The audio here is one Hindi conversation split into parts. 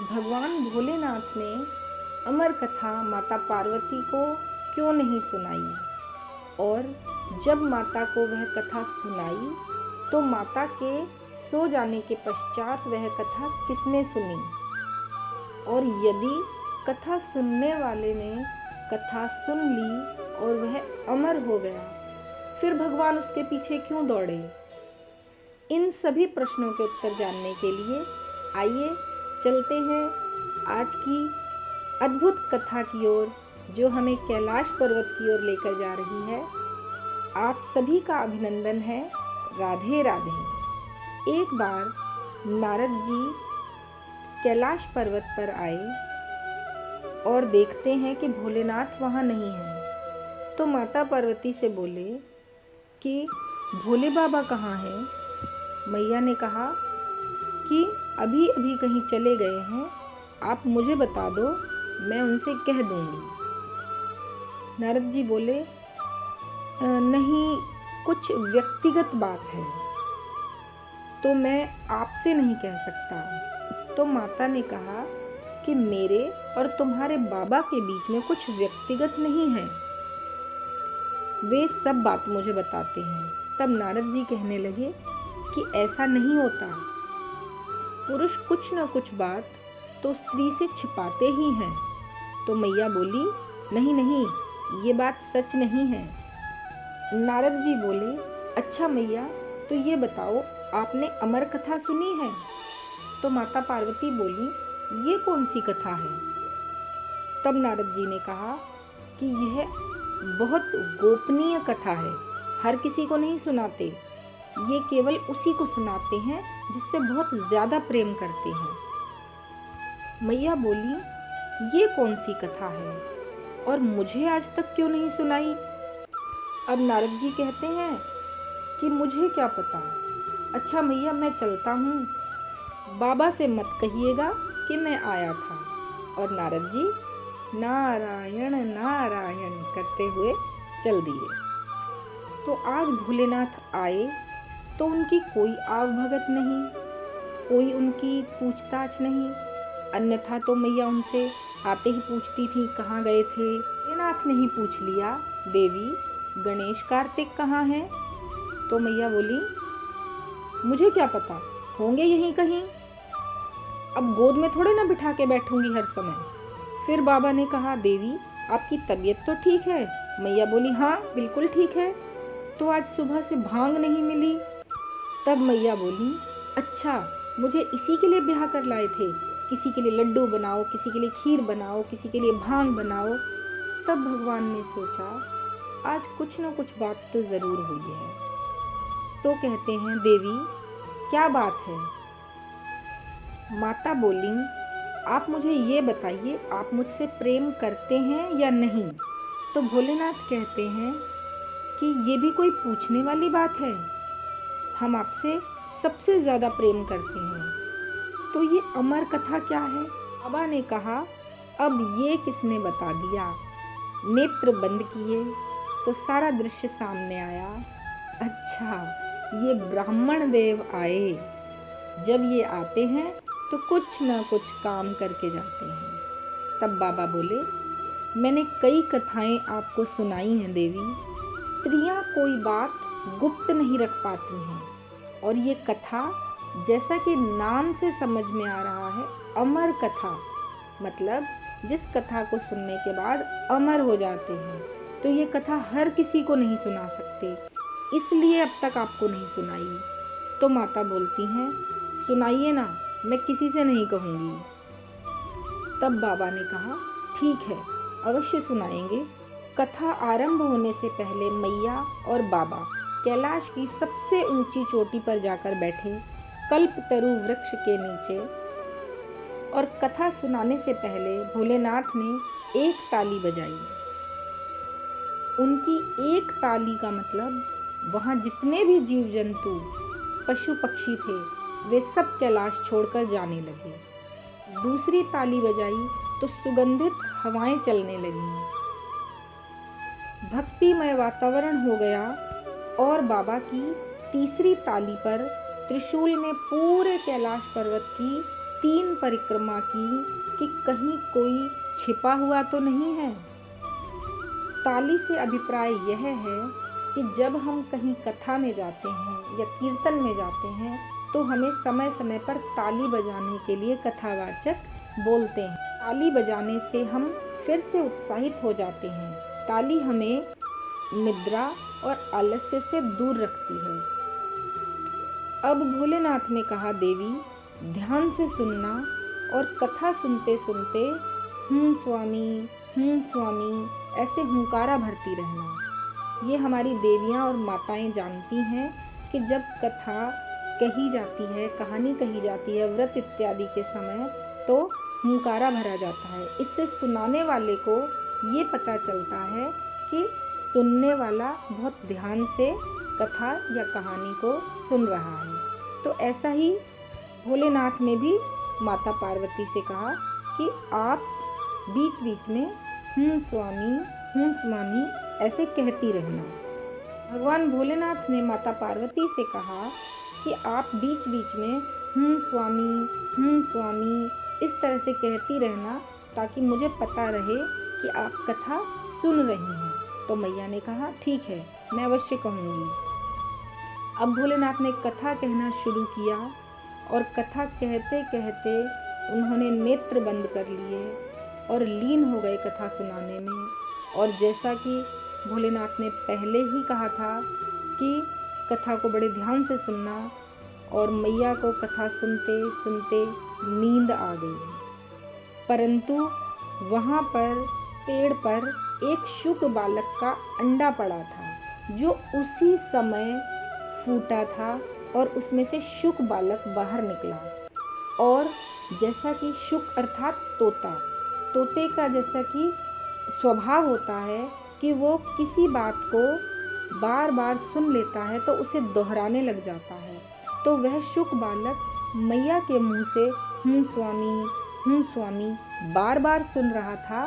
भगवान भोलेनाथ ने अमर कथा माता पार्वती को क्यों नहीं सुनाई, और जब माता को वह कथा सुनाई तो माता के सो जाने के पश्चात वह कथा किसने सुनी, और यदि कथा सुनने वाले ने कथा सुन ली और वह अमर हो गया, फिर भगवान उसके पीछे क्यों दौड़े। इन सभी प्रश्नों के उत्तर जानने के लिए आइए चलते हैं आज की अद्भुत कथा की ओर, जो हमें कैलाश पर्वत की ओर लेकर जा रही है। आप सभी का अभिनंदन है। राधे राधे। एक बार नारद जी कैलाश पर्वत पर आए और देखते हैं कि भोलेनाथ वहाँ नहीं है, तो माता पार्वती से बोले कि भोले बाबा कहाँ हैं। मैया ने कहा कि अभी अभी कहीं चले गए हैं, आप मुझे बता दो, मैं उनसे कह दूंगी। नारद जी बोले नहीं, कुछ व्यक्तिगत बात है तो मैं आपसे नहीं कह सकता। तो माता ने कहा कि मेरे और तुम्हारे बाबा के बीच में कुछ व्यक्तिगत नहीं है, वे सब बात मुझे बताते हैं। तब नारद जी कहने लगे कि ऐसा नहीं होता, पुरुष कुछ न कुछ बात तो स्त्री से छिपाते ही हैं। तो मैया बोली नहीं नहीं, ये बात सच नहीं है। नारद जी बोले अच्छा मैया, तो ये बताओ, आपने अमर कथा सुनी है। तो माता पार्वती बोली ये कौन सी कथा है। तब नारद जी ने कहा कि यह बहुत गोपनीय कथा है, हर किसी को नहीं सुनाते, ये केवल उसी को सुनाते हैं जिससे बहुत ज़्यादा प्रेम करते हैं। मैया बोली ये कौन सी कथा है और मुझे आज तक क्यों नहीं सुनाई। अब नारद जी कहते हैं कि मुझे क्या पता, अच्छा मैया मैं चलता हूँ, बाबा से मत कहिएगा कि मैं आया था। और नारद जी नारायण नारायण करते हुए चल दिए। तो आज भोलेनाथ आए तो उनकी कोई आव भगत नहीं, कोई उनकी पूछताछ नहीं, अन्यथा तो मैया उनसे आते ही पूछती थी कहाँ गए थे। भोलेनाथ ने ही पूछ लिया देवी गणेश कार्तिक कहाँ हैं। तो मैया बोली मुझे क्या पता, होंगे यहीं कहीं, अब गोद में थोड़े ना बिठा के बैठूंगी हर समय। फिर बाबा ने कहा देवी आपकी तबीयत तो ठीक है। मैया बोली हाँ बिल्कुल ठीक है, तो आज सुबह से भांग नहीं मिली। तब मैया बोली अच्छा, मुझे इसी के लिए ब्याह कर लाए थे, किसी के लिए लड्डू बनाओ, किसी के लिए खीर बनाओ, किसी के लिए भांग बनाओ। तब भगवान ने सोचा आज कुछ न कुछ बात तो ज़रूर हुई है। तो कहते हैं देवी क्या बात है। माता बोली आप मुझे ये बताइए, आप मुझसे प्रेम करते हैं या नहीं। तो भोलेनाथ कहते हैं कि ये भी कोई पूछने वाली बात है, हम आपसे सबसे ज़्यादा प्रेम करते हैं। तो ये अमर कथा क्या है। बाबा ने कहा अब ये किसने बता दिया। नेत्र बंद किए तो सारा दृश्य सामने आया। अच्छा ये ब्राह्मण देव आए, जब ये आते हैं तो कुछ ना कुछ काम करके जाते हैं। तब बाबा बोले मैंने कई कथाएं आपको सुनाई हैं देवी, स्त्रियां कोई बात गुप्त नहीं रख पाती हैं, और ये कथा जैसा कि नाम से समझ में आ रहा है अमर कथा, मतलब जिस कथा को सुनने के बाद अमर हो जाते हैं, तो ये कथा हर किसी को नहीं सुना सकते, इसलिए अब तक आपको नहीं सुनाई। तो माता बोलती हैं सुनाइए ना, मैं किसी से नहीं कहूँगी। तब बाबा ने कहा ठीक है अवश्य सुनाएंगे। कथा आरंभ होने से पहले मैया और बाबा कैलाश की सबसे ऊंची चोटी पर जाकर बैठे कल्पतरु वृक्ष के नीचे, और कथा सुनाने से पहले भोलेनाथ ने एक ताली बजाई। उनकी एक ताली का मतलब वहाँ जितने भी जीव जंतु पशु पक्षी थे वे सब कैलाश छोड़कर जाने लगे। दूसरी ताली बजाई तो सुगंधित हवाएं चलने लगीं, भक्तिमय वातावरण हो गया। और बाबा की तीसरी ताली पर त्रिशूल ने पूरे कैलाश पर्वत की 3 परिक्रमा की कि कहीं कोई छिपा हुआ तो नहीं है। ताली से अभिप्राय यह है कि जब हम कहीं कथा में जाते हैं या कीर्तन में जाते हैं तो हमें समय समय पर ताली बजाने के लिए कथावाचक बोलते हैं। ताली बजाने से हम फिर से उत्साहित हो जाते हैं। ताली हमें निद्रा और आलस्य से दूर रखती है। अब भोलेनाथ ने कहा, देवी ध्यान से सुनना और कथा सुनते सुनते स्वामी स्वामी ऐसे हुंकारा भरती रहना। ये हमारी देवियाँ और माताएं जानती हैं कि जब कथा कही जाती है, कहानी कही जाती है व्रत इत्यादि के समय, तो हुंकारा भरा जाता है। इससे सुनाने वाले को ये पता चलता है कि सुनने वाला बहुत ध्यान से कथा या कहानी को सुन रहा है। तो ऐसा ही भोलेनाथ ने भी माता पार्वती से कहा कि आप बीच बीच में स्वामी ऐसे कहती रहना। भगवान भोलेनाथ ने माता पार्वती से कहा कि आप बीच बीच में स्वामी इस तरह से कहती रहना ताकि मुझे पता रहे कि आप कथा सुन रही हैं। तो मैया ने कहा, ठीक है, मैं अवश्य कहूँगी। अब भोलेनाथ ने कथा कहना शुरू किया और कथा कहते कहते उन्होंने नेत्र बंद कर लिए और लीन हो गए कथा सुनाने में। और जैसा कि भोलेनाथ ने पहले ही कहा था कि कथा को बड़े ध्यान से सुनना, और मैया को कथा सुनते सुनते नींद आ गई। परंतु वहाँ पर पेड़ पर एक शुक बालक का अंडा पड़ा था जो उसी समय फूटा था और उसमें से शुक बालक बाहर निकला। और जैसा कि शुक अर्थात तोते का जैसा कि स्वभाव होता है कि वो किसी बात को बार बार सुन लेता है तो उसे दोहराने लग जाता है। तो वह शुक बालक मैया के मुंह से स्वामी बार बार सुन रहा था।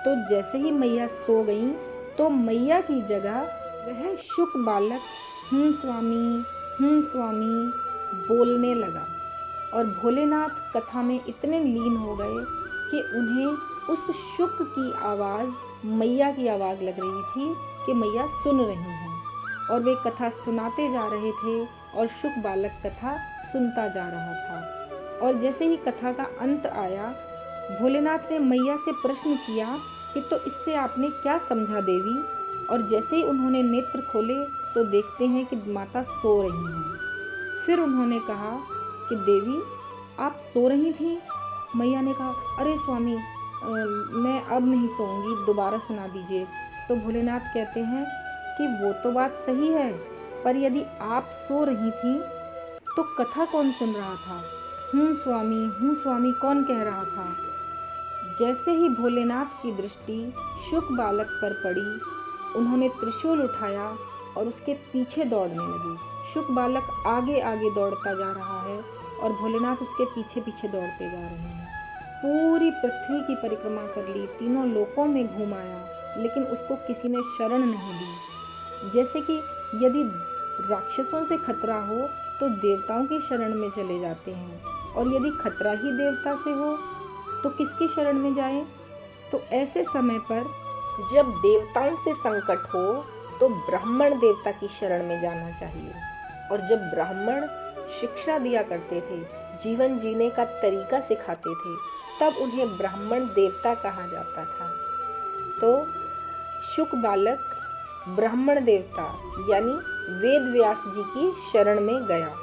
तो जैसे ही मैया सो गई तो मैया की जगह वह शुक बालक स्वामी बोलने लगा। और भोलेनाथ कथा में इतने लीन हो गए कि उन्हें उस शुक की आवाज़ मैया की आवाज़ लग रही थी कि मैया सुन रही हैं। और वे कथा सुनाते जा रहे थे और शुक बालक कथा सुनता जा रहा था। और जैसे ही कथा का अंत आया, भोलेनाथ ने मैया से प्रश्न किया कि तो इससे आपने क्या समझा देवी। और जैसे ही उन्होंने नेत्र खोले तो देखते हैं कि माता सो रही हैं। फिर उन्होंने कहा कि देवी आप सो रही थी। मैया ने कहा, अरे स्वामी मैं अब नहीं सोऊंगी, दोबारा सुना दीजिए। तो भोलेनाथ कहते हैं कि वो तो बात सही है, पर यदि आप सो रही थी तो कथा कौन सुन रहा था? स्वामी कौन कह रहा था? जैसे ही भोलेनाथ की दृष्टि शुक बालक पर पड़ी, उन्होंने त्रिशूल उठाया और उसके पीछे दौड़ने लगे। शुक बालक आगे आगे दौड़ता जा रहा है और भोलेनाथ उसके पीछे पीछे दौड़ते जा रहे हैं। पूरी पृथ्वी की परिक्रमा कर ली, तीनों लोकों में घूम आया, लेकिन उसको किसी ने शरण नहीं दी। जैसे कि यदि राक्षसों से खतरा हो तो देवताओं की शरण में चले जाते हैं, और यदि खतरा ही देवता से हो तो किसकी शरण में जाएं? तो ऐसे समय पर जब देवताओं से संकट हो तो ब्राह्मण देवता की शरण में जाना चाहिए। और जब ब्राह्मण शिक्षा दिया करते थे, जीवन जीने का तरीका सिखाते थे, तब उन्हें ब्राह्मण देवता कहा जाता था। तो शुक बालक ब्राह्मण देवता यानी वेद व्यास जी की शरण में गया।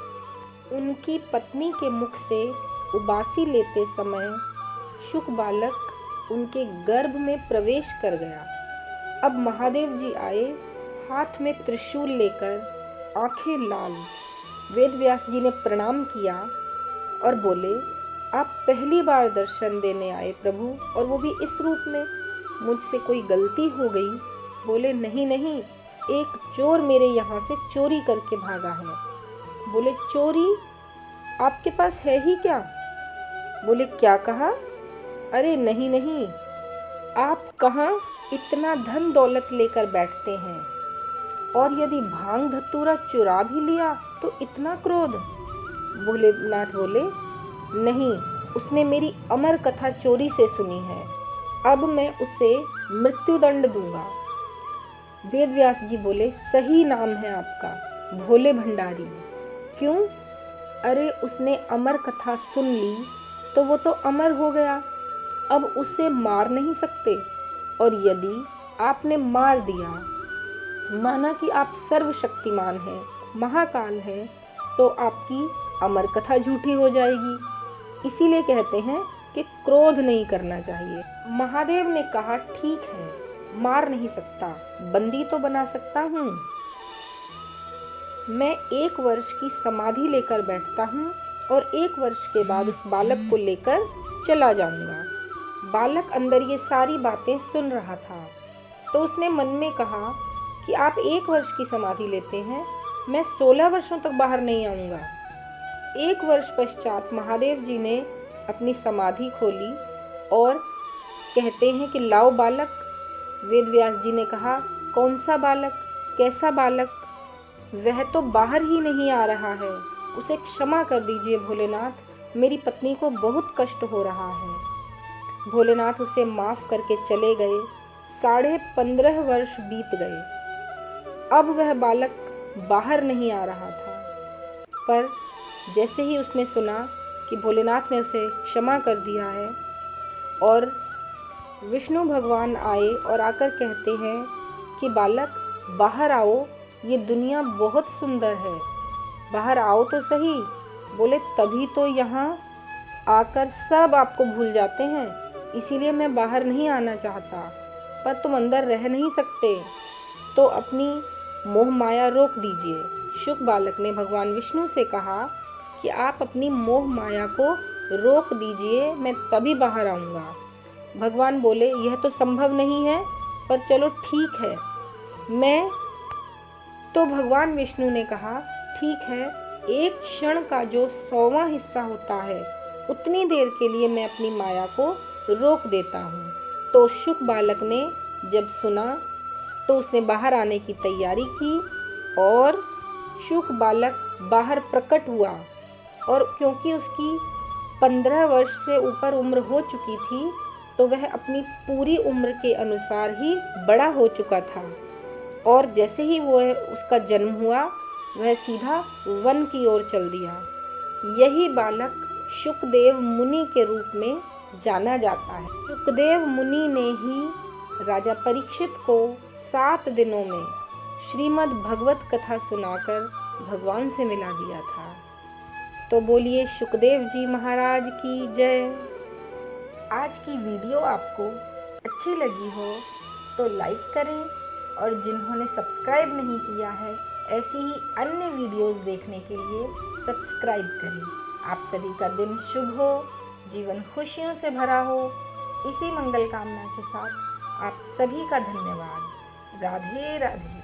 उनकी पत्नी के मुख से उबासी लेते समय शुक बालक उनके गर्भ में प्रवेश कर गया। अब महादेव जी आए, हाथ में त्रिशूल लेकर, आंखें लाल। वेद व्यास जी ने प्रणाम किया और बोले, आप पहली बार दर्शन देने आए प्रभु, और वो भी इस रूप में, मुझसे कोई गलती हो गई? बोले, नहीं, एक चोर मेरे यहाँ से चोरी करके भागा है। बोले, चोरी आपके पास है ही क्या? बोले, क्या कहा? अरे नहीं, आप कहाँ इतना धन दौलत लेकर बैठते हैं, और यदि भांग धतूरा चुरा भी लिया तो इतना क्रोध? भोलेनाथ बोले, नहीं, उसने मेरी अमर कथा चोरी से सुनी है। अब मैं उसे मृत्युदंड दूंगा। वेद व्यास जी बोले, सही नाम है आपका, भोले भंडारी। क्यों? अरे उसने अमर कथा सुन ली तो वो तो अमर हो गया, अब उसे मार नहीं सकते। और यदि आपने मार दिया, माना कि आप सर्वशक्तिमान हैं, महाकाल हैं, तो आपकी अमर कथा झूठी हो जाएगी। इसीलिए कहते हैं कि क्रोध नहीं करना चाहिए। महादेव ने कहा, ठीक है, मार नहीं सकता, बंदी तो बना सकता हूँ। मैं 1 वर्ष की समाधि लेकर बैठता हूँ और 1 वर्ष के बाद उस बालक को लेकर चला जाऊंगा। बालक अंदर ये सारी बातें सुन रहा था, तो उसने मन में कहा कि आप 1 वर्ष की समाधि लेते हैं, मैं 16 वर्षों तक बाहर नहीं आऊँगा। 1 वर्ष पश्चात महादेव जी ने अपनी समाधि खोली और कहते हैं कि लाओ बालक। वेद व्यास जी ने कहा, कौन सा बालक, कैसा बालक? वह तो बाहर ही नहीं आ रहा है, उसे क्षमा कर दीजिए भोलेनाथ, मेरी पत्नी को बहुत कष्ट हो रहा है। भोलेनाथ उसे माफ करके चले गए। 15.5 वर्ष बीत गए। अब वह बालक बाहर नहीं आ रहा था, पर जैसे ही उसने सुना कि भोलेनाथ ने उसे क्षमा कर दिया है और विष्णु भगवान आए और आकर कहते हैं कि बालक बाहर आओ, ये दुनिया बहुत सुंदर है, बाहर आओ तो सही। बोले, तभी तो यहाँ आकर सब आपको भूल जाते हैं, इसीलिए मैं बाहर नहीं आना चाहता, पर तुम अंदर रह नहीं सकते, तो अपनी मोह माया रोक दीजिए। शुक बालक ने भगवान विष्णु से कहा कि आप अपनी मोह माया को रोक दीजिए, मैं तभी बाहर आऊँगा। भगवान बोले, यह तो संभव नहीं है, पर चलो ठीक है, मैं तो भगवान विष्णु ने कहा, ठीक है, एक क्षण का जो 100वां हिस्सा होता है, उतनी देर के लिए मैं अपनी माया को रोक देता हूँ। तो शुक बालक ने जब सुना तो उसने बाहर आने की तैयारी की और शुक बालक बाहर प्रकट हुआ। और क्योंकि उसकी 15 वर्ष से ऊपर उम्र हो चुकी थी, तो वह अपनी पूरी उम्र के अनुसार ही बड़ा हो चुका था। और जैसे ही उसका जन्म हुआ, वह सीधा वन की ओर चल दिया। यही बालक शुकदेव मुनि के रूप में जाना जाता है। शुकदेव मुनि ने ही राजा परीक्षित को 7 दिनों में श्रीमद् भगवत कथा सुनाकर भगवान से मिला दिया था। तो बोलिए शुकदेव जी महाराज की जय। आज की वीडियो आपको अच्छी लगी हो तो लाइक करें, और जिन्होंने सब्सक्राइब नहीं किया है, ऐसी ही अन्य वीडियोस देखने के लिए सब्सक्राइब करें। आप सभी का दिन शुभ हो, जीवन खुशियों से भरा हो। इसी मंगल कामना के साथ आप सभी का धन्यवाद। राधे राधे।